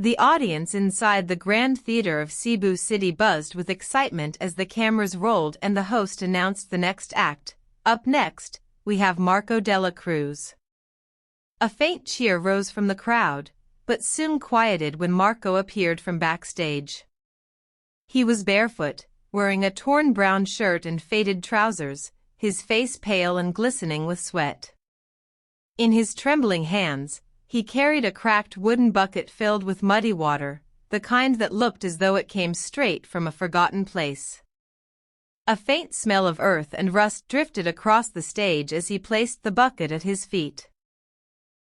The audience inside the Grand Theater of Cebu City buzzed with excitement as the cameras rolled and the host announced the next act. Up next, we have Marco Dela Cruz. A faint cheer rose from the crowd, but soon quieted when Marco appeared from backstage. He was barefoot, wearing a torn brown shirt and faded trousers, his face pale and glistening with sweat. In his trembling hands, he carried a cracked wooden bucket filled with muddy water, the kind that looked as though it came straight from a forgotten place. A faint smell of earth and rust drifted across the stage as he placed the bucket at his feet.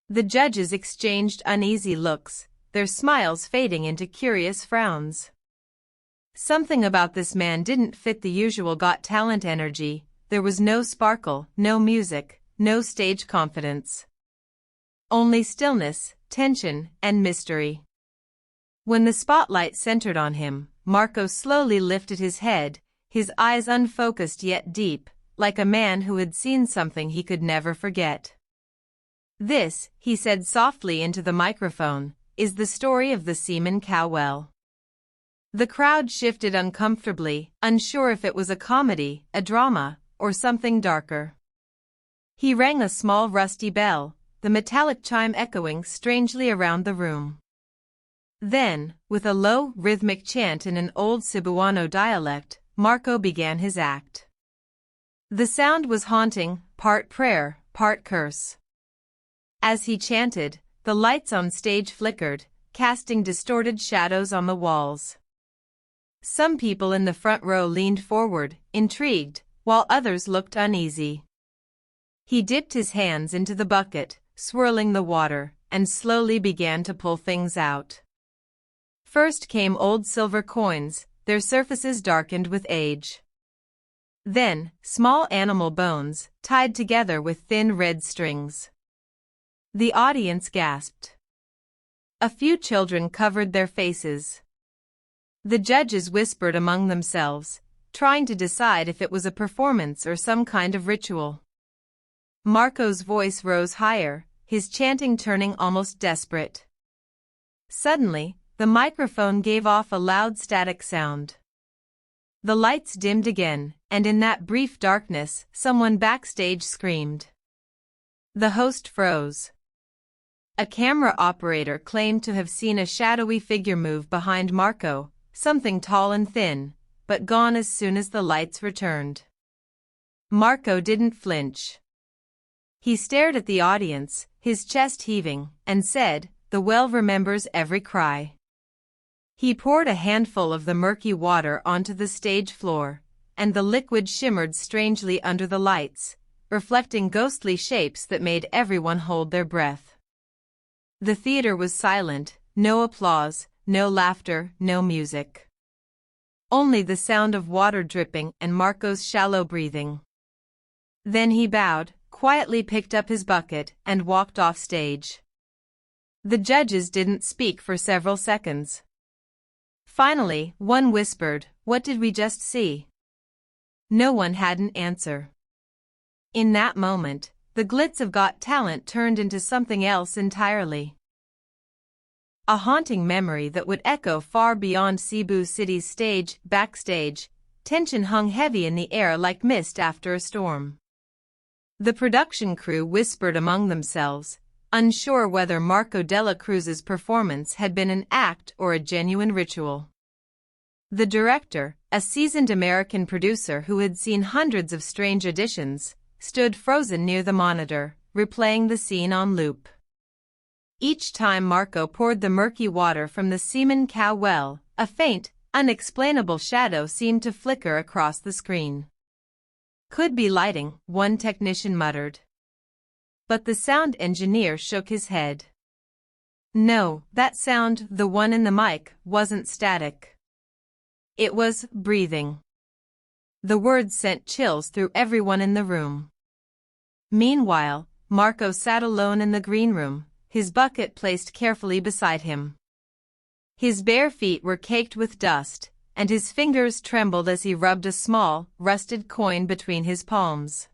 The judges exchanged uneasy looks, their smiles fading into curious frowns. Something about this man didn't fit the usual Got Talent energy. There was no sparkle, no music, no stage confidence. Only stillness, tension, and mystery. When the spotlight centered on him, Marco slowly lifted his head, his eyes unfocused yet deep, like a man who had seen something he could never forget. "This," he said softly into the microphone, "is the story of the Seaman Cow Well." The crowd shifted uncomfortably, unsure if it was a comedy, a drama, or something darker. He rang a small rusty bell, the metallic chime echoing strangely around the room. Then, with a low, rhythmic chant in an old Cebuano dialect, Marco began his act. The sound was haunting, part prayer, part curse. As he chanted, the lights on stage flickered, casting distorted shadows on the walls. Some people in the front row leaned forward, intrigued, while others looked uneasy. He dipped his hands into the bucket, swirling the water, and slowly began to pull things out. First came old silver coins, their surfaces darkened with age. Then, small animal bones, tied together with thin red strings. The audience gasped. A few children covered their faces. The judges whispered among themselves, trying to decide if it was a performance or some kind of ritual. Marco's voice rose higher, his chanting turning almost desperate. Suddenly, the microphone gave off a loud static sound. The lights dimmed again, and in that brief darkness, someone backstage screamed. The host froze. A camera operator claimed to have seen a shadowy figure move behind Marco, something tall and thin, but gone as soon as the lights returned. Marco didn't flinch. He stared at the audience, his chest heaving, and said, "The well remembers every cry." He poured a handful of the murky water onto the stage floor, and the liquid shimmered strangely under the lights, reflecting ghostly shapes that made everyone hold their breath. The theater was silent, no applause, no laughter, no music. Only the sound of water dripping and Marco's shallow breathing. Then he bowed, quietly picked up his bucket, and walked off stage. The judges didn't speak for several seconds. Finally, one whispered, "What did we just see?" No one had an answer. In that moment, the glitz of Got Talent turned into something else entirely. A haunting memory that would echo far beyond Cebu City's stage. Backstage, tension hung heavy in the air like mist after a storm. The production crew whispered among themselves, unsure whether Marco Dela Cruz's performance had been an act or a genuine ritual. The director, a seasoned American producer who had seen hundreds of strange auditions, stood frozen near the monitor, replaying the scene on loop. Each time Marco poured the murky water from the Seaman Cow Well, a faint, unexplainable shadow seemed to flicker across the screen. "Could be lighting," one technician muttered. But the sound engineer shook his head. "No, that sound, the one in the mic, wasn't static. It was breathing." The words sent chills through everyone in the room. Meanwhile, Marco sat alone in the green room, his bucket placed carefully beside him. His bare feet were caked with dust, and his fingers trembled as he rubbed a small, rusted coin between his palms.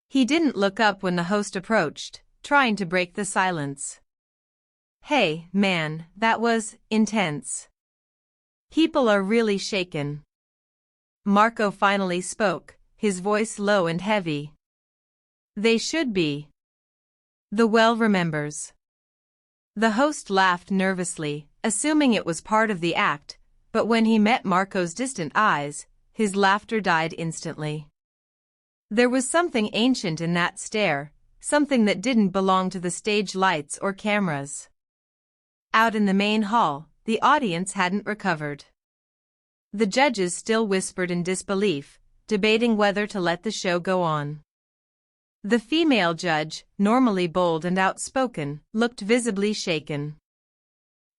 He didn't look up when the host approached, trying to break the silence. Hey, man, that was intense. People are really shaken. Marco finally spoke, his voice low and heavy. They should be. The well remembers. The host laughed nervously, assuming it was part of the act, but when he met Marco's distant eyes, his laughter died instantly. There was something ancient in that stare, something that didn't belong to the stage lights or cameras. Out in the main hall, the audience hadn't recovered. The judges still whispered in disbelief, debating whether to let the show go on. The female judge, normally bold and outspoken, looked visibly shaken.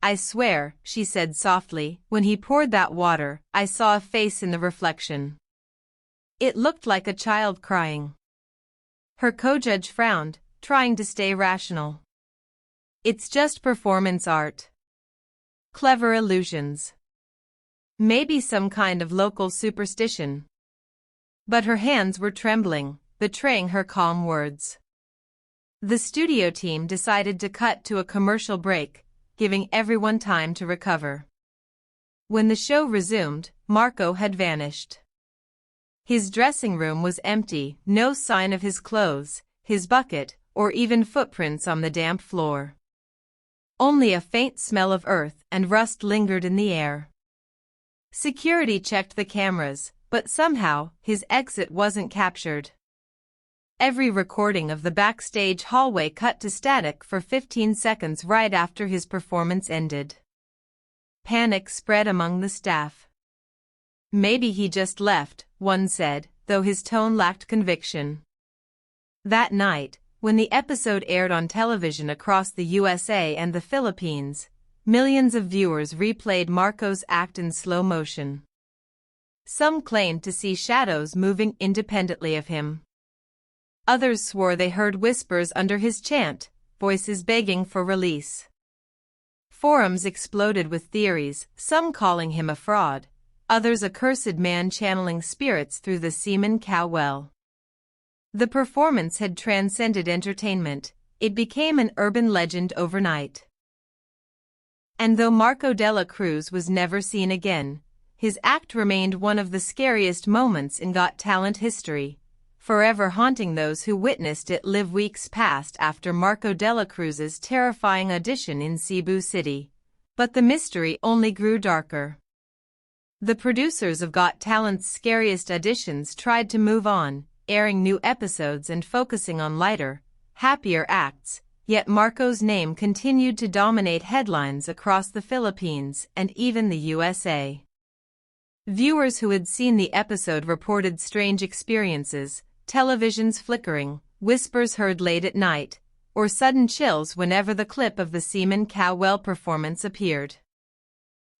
I swear, she said softly, when he poured that water, I saw a face in the reflection. It looked like a child crying. Her co-judge frowned, trying to stay rational. It's just performance art. Clever illusions. Maybe some kind of local superstition. But her hands were trembling, betraying her calm words. The studio team decided to cut to a commercial break, giving everyone time to recover. When the show resumed, Marco had vanished. His dressing room was empty, no sign of his clothes, his bucket, or even footprints on the damp floor. Only a faint smell of earth and rust lingered in the air. Security checked the cameras, but somehow, his exit wasn't captured. Every recording of the backstage hallway cut to static for 15 seconds right after his performance ended. Panic spread among the staff. Maybe he just left, one said, though his tone lacked conviction. That night, when the episode aired on television across the USA and the Philippines, millions of viewers replayed Marco's act in slow motion. Some claimed to see shadows moving independently of him. Others swore they heard whispers under his chant, voices begging for release. Forums exploded with theories, some calling him a fraud, others a cursed man channeling spirits through the semen cow well. The performance had transcended entertainment, it became an urban legend overnight. And though Marco Dela Cruz was never seen again, his act remained one of the scariest moments in Got Talent history, forever haunting those who witnessed it live weeks passed after Marco Dela Cruz's terrifying audition in Cebu City. But the mystery only grew darker. The producers of Got Talent's scariest auditions tried to move on, airing new episodes and focusing on lighter, happier acts, yet Marco's name continued to dominate headlines across the Philippines and even the USA. Viewers who had seen the episode reported strange experiences, televisions flickering, whispers heard late at night, or sudden chills whenever the clip of the semen cow well performance appeared.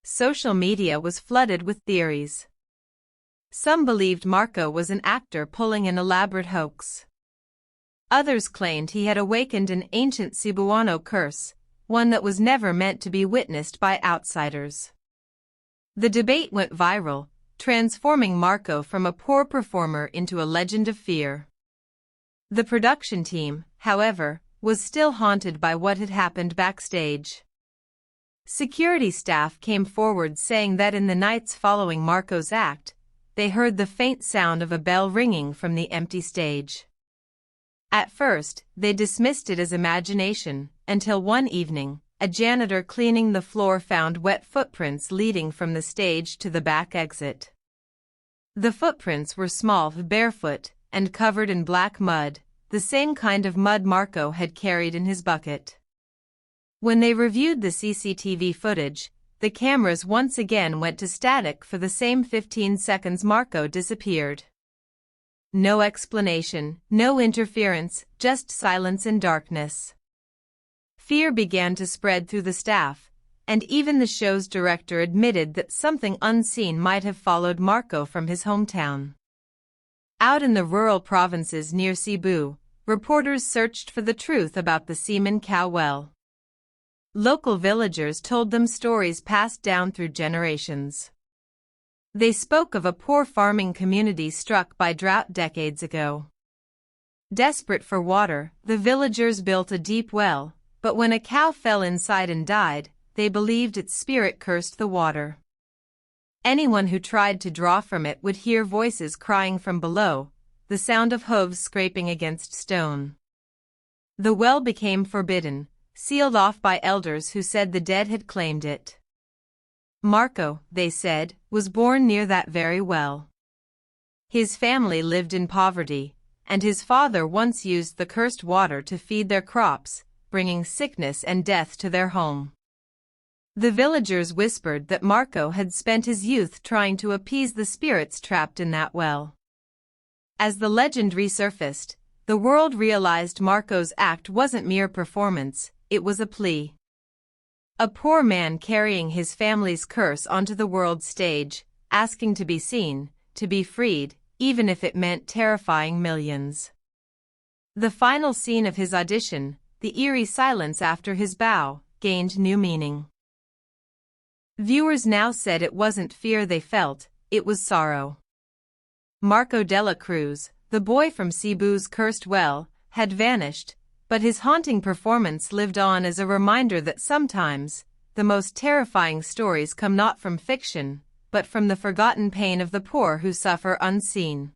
Social media was flooded with theories. Some believed Marco was an actor pulling an elaborate hoax. Others claimed he had awakened an ancient Cebuano curse, one that was never meant to be witnessed by outsiders. The debate went viral, transforming Marco from a poor performer into a legend of fear. The production team, however, was still haunted by what had happened backstage. Security staff came forward saying that in the nights following Marco's act, they heard the faint sound of a bell ringing from the empty stage. At first, they dismissed it as imagination, until one evening, a janitor cleaning the floor found wet footprints leading from the stage to the back exit. The footprints were small, barefoot, and covered in black mud, the same kind of mud Marco had carried in his bucket. When they reviewed the CCTV footage, the cameras once again went to static for the same 15 seconds Marco disappeared. No explanation, no interference, just silence and darkness. Fear began to spread through the staff, and even the show's director admitted that something unseen might have followed Marco from his hometown. Out in the rural provinces near Cebu, reporters searched for the truth about the semen cow well. Local villagers told them stories passed down through generations. They spoke of a poor farming community struck by drought decades ago. Desperate for water, the villagers built a deep well, But when a cow fell inside and died, they believed its spirit cursed the water. Anyone who tried to draw from it would hear voices crying from below, the sound of hooves scraping against stone. The well became forbidden, sealed off by elders who said the dead had claimed it. Marco, they said, was born near that very well. His family lived in poverty, and his father once used the cursed water to feed their crops, bringing sickness and death to their home. The villagers whispered that Marco had spent his youth trying to appease the spirits trapped in that well. As the legend resurfaced, the world realized Marco's act wasn't mere performance, it was a plea. A poor man carrying his family's curse onto the world stage, asking to be seen, to be freed, even if it meant terrifying millions. The final scene of his audition, the eerie silence after his bow, gained new meaning. Viewers now said it wasn't fear they felt, it was sorrow. Marco Dela Cruz, the boy from Cebu's cursed well, had vanished, but his haunting performance lived on as a reminder that sometimes, the most terrifying stories come not from fiction, but from the forgotten pain of the poor who suffer unseen.